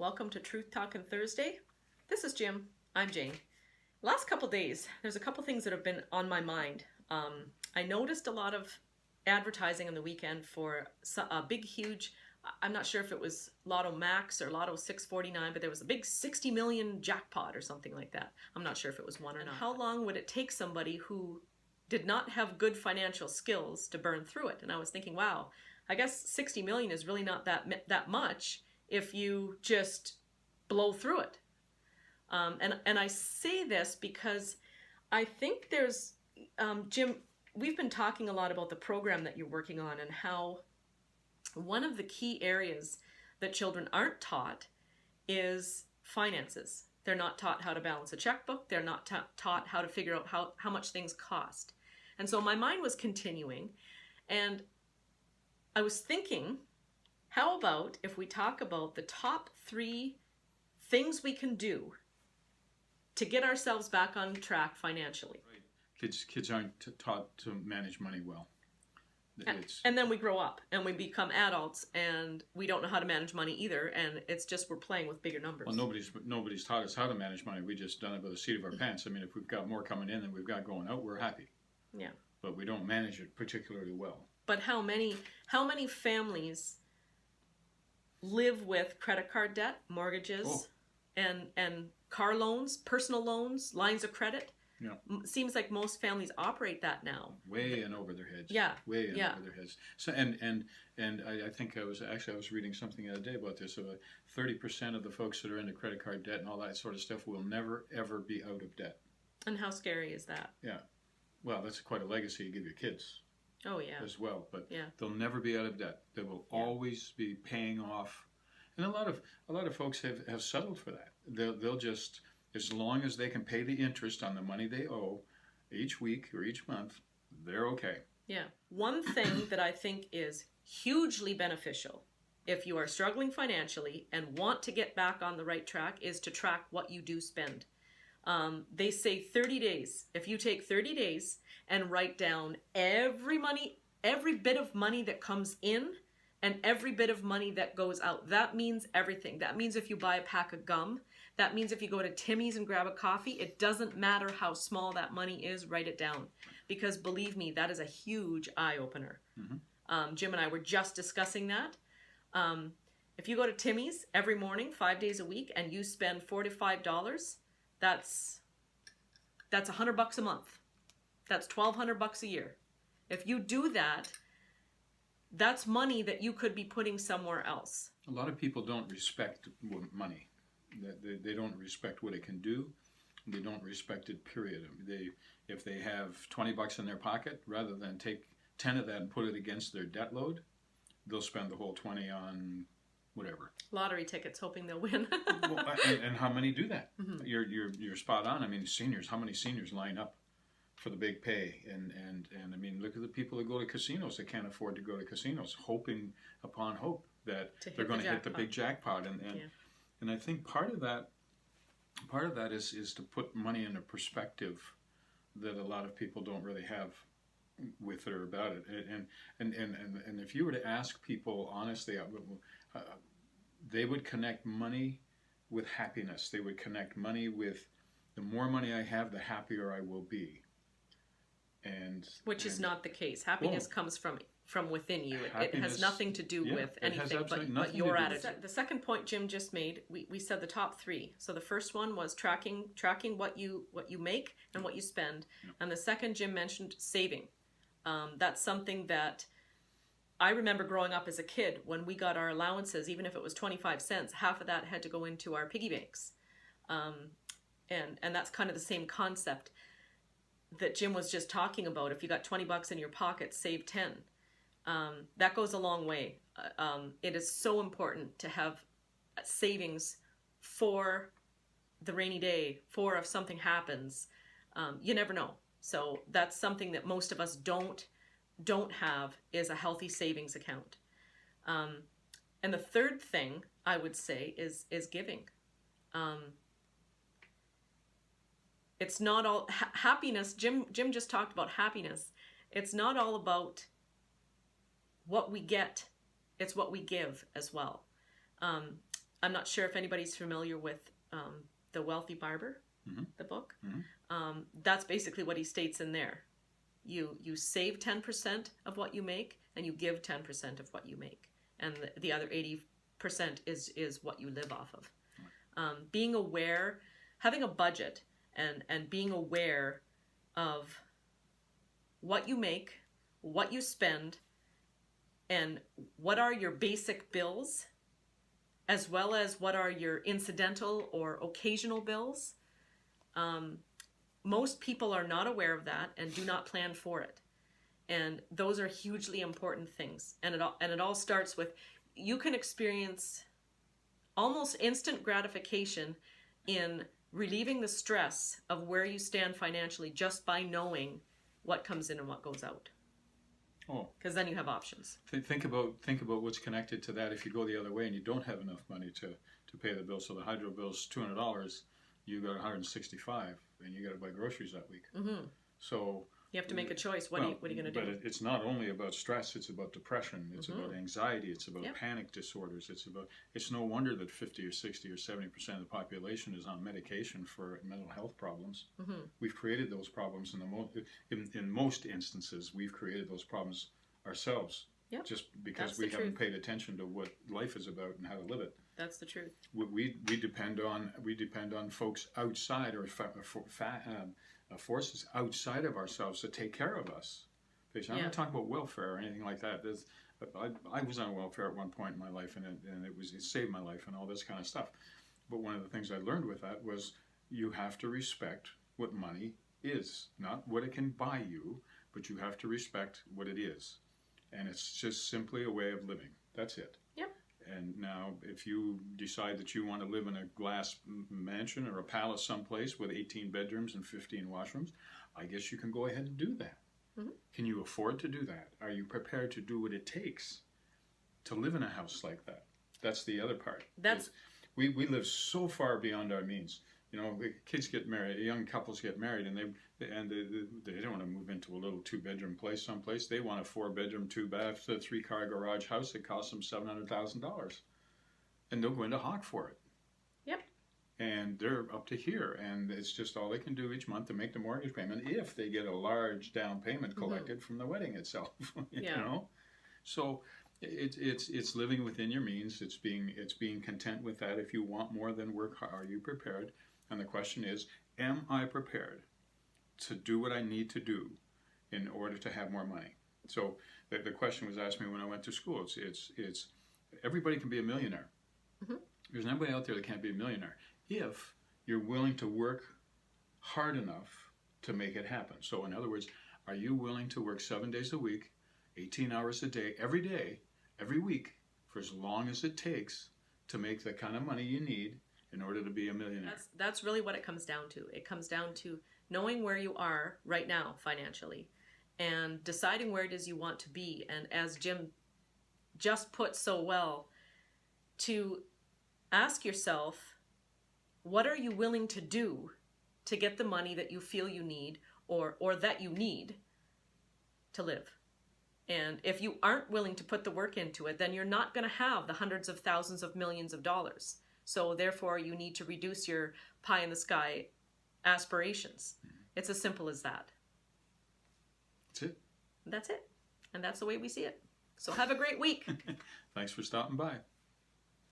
Welcome to Truth Talkin' Thursday. This is Jim. I'm Jane. Last couple days, there's a couple things that have been on my mind. I noticed a lot of advertising on the weekend for a big, huge, I'm not sure if it was Lotto Max or Lotto 649, but there was a big 60 million jackpot or something like that. I'm not sure if it was one or not. How long would it take somebody who did not have good financial skills to burn through it? And I was thinking, wow, I guess 60 million is really not that much if you just blow through it. And I say this because I think there's, Jim, we've been talking a lot about the program that you're working on and how one of the key areas that children aren't taught is finances. They're not taught how to balance a checkbook. They're not taught how to figure out how much things cost. And so my mind was continuing, and I was thinking, how about if we talk about the top 3 things we can do to get ourselves back on track financially? Right. Kids aren't taught to manage money well. And then we grow up and we become adults and we don't know how to manage money either, and it's just we're playing with bigger numbers. Well, nobody's taught us how to manage money. We just done it by the seat of our pants. I mean, if we've got more coming in than we've got going out, we're happy. Yeah. But we don't manage it particularly well. But how many families live with credit card debt, mortgages, and car loans, personal loans, lines of credit? Yeah. Seems like most families operate that now. Way in over their heads. Yeah. Way in over their heads. So and I think I was reading something the other day about this. About 30% of the folks that are into credit card debt and all that sort of stuff will never ever be out of debt. And how scary is that? Yeah. Well, that's quite a legacy you give your kids. Oh yeah. As well, but yeah. They'll never be out of debt. They will always be paying off. And a lot of folks have settled for that. They'll just, as long as they can pay the interest on the money they owe each week or each month, they're okay. Yeah. One thing that I think is hugely beneficial if you are struggling financially and want to get back on the right track is to track what you do spend. They say 30 days. If you take 30 days and write down every bit of money that comes in and every bit of money that goes out, that means everything. That means if you buy a pack of gum, that means if you go to Timmy's and grab a coffee, it doesn't matter how small that money is, write it down. Because believe me, that is a huge eye-opener. Mm-hmm. Jim and I were just discussing that. If you go to Timmy's every morning, 5 days a week, and you spend $4 to $5, that's $100 a month. That's $1,200 a year. If you do that, that's money that you could be putting somewhere else. A lot of people don't respect money. They don't respect what it can do. They don't respect it, period. If they have $20 in their pocket, rather than take 10 of that and put it against their debt load, they'll spend the whole 20 on whatever. Lottery tickets, hoping they'll win. Well, and how many do that? Mm-hmm. You're spot on. I mean, seniors. How many seniors line up for the big pay? And I mean, look at the people that go to casinos that can't afford to go to casinos, hoping upon hope that they're going to hit the big jackpot. And I think part of that is to put money in a perspective that a lot of people don't really have with it or about it. And if you were to ask people honestly, they would connect money with happiness. They would connect money with the more money I have, the happier I will be. Which is not the case. Happiness comes from within you. It has nothing to do with anything but your attitude. The second point Jim just made, we said the top 3. So the first one was tracking what you make and what you spend. Yeah. And the second Jim mentioned saving. That's something that I remember growing up as a kid when we got our allowances, even if it was 25 cents, half of that had to go into our piggy banks. And that's kind of the same concept that Jim was just talking about. If you got $20 in your pocket, save 10. That goes a long way. It is so important to have savings for the rainy day, for if something happens. You never know. So that's something that most of us don't have, is a healthy savings account. And the third thing I would say is giving. It's not all happiness. Jim just talked about happiness. It's not all about what we get. It's what we give as well. I'm not sure if anybody's familiar with The Wealthy Barber, the book. That's basically what he states in there. You save 10% of what you make, and you give 10% of what you make, and the other 80% is what you live off of. Being aware, having a budget, and being aware of what you make, what you spend, and what are your basic bills, as well as what are your incidental or occasional bills. Most people are not aware of that and do not plan for it. And those are hugely important things. And it all starts with, you can experience almost instant gratification in relieving the stress of where you stand financially just by knowing what comes in and what goes out. Oh, because then you have options. Think about what's connected to that. If you go the other way and you don't have enough money to pay the bill, so the hydro bill's $200, you got $165, and you got to buy groceries that week. So you have to make a choice. What are you going to do? But it's not only about stress. It's about depression. It's about anxiety. It's about panic disorders. It's no wonder that 50 or 60 or 70% of the population is on medication for mental health problems. We've created those problems in most instances. We've created those problems ourselves. Just because we haven't paid attention to what life is about and how to live it. That's the truth. We depend on folks outside, or forces outside of ourselves to take care of us. I'm not talking about welfare or anything like that. I was on welfare at one point in my life, and it saved my life and all this kind of stuff. But one of the things I learned with that was you have to respect what money is, not what it can buy you, but you have to respect what it is. And it's just simply a way of living. That's it. And now, if you decide that you want to live in a glass mansion or a palace someplace with 18 bedrooms and 15 washrooms, I guess you can go ahead and do that. Can you afford to do that? Are you prepared to do what it takes to live in a house like that? That's the other part. We live so far beyond our means. You know, kids get married, young couples get married, and they don't want to move into a little 2-bedroom place someplace. They want a 4-bedroom, 2-bath, 3-car garage house that costs them $700,000, and they'll go into hawk for it. And they're up to here, and it's just all they can do each month to make the mortgage payment if they get a large down payment collected from the wedding itself. You know, so it's living within your means. It's being content with that. If you want more, then work hard. Are you prepared? And the question is, am I prepared to do what I need to do in order to have more money? So the question was asked me when I went to school. It's everybody can be a millionaire. There's nobody out there that can't be a millionaire if you're willing to work hard enough to make it happen. So in other words, are you willing to work 7 days a week, 18 hours a day, every week, for as long as it takes to make the kind of money you need in order to be a millionaire? That's really what it comes down to. It comes down to knowing where you are right now financially and deciding where it is you want to be. And as Jim just put so well, to ask yourself, what are you willing to do to get the money that you feel you need or that you need to live? And if you aren't willing to put the work into it, then you're not going to have the hundreds of thousands of millions of dollars. So therefore, you need to reduce your pie in the sky aspirations. It's as simple as that. That's it. And that's the way we see it. So have a great week. Thanks for stopping by.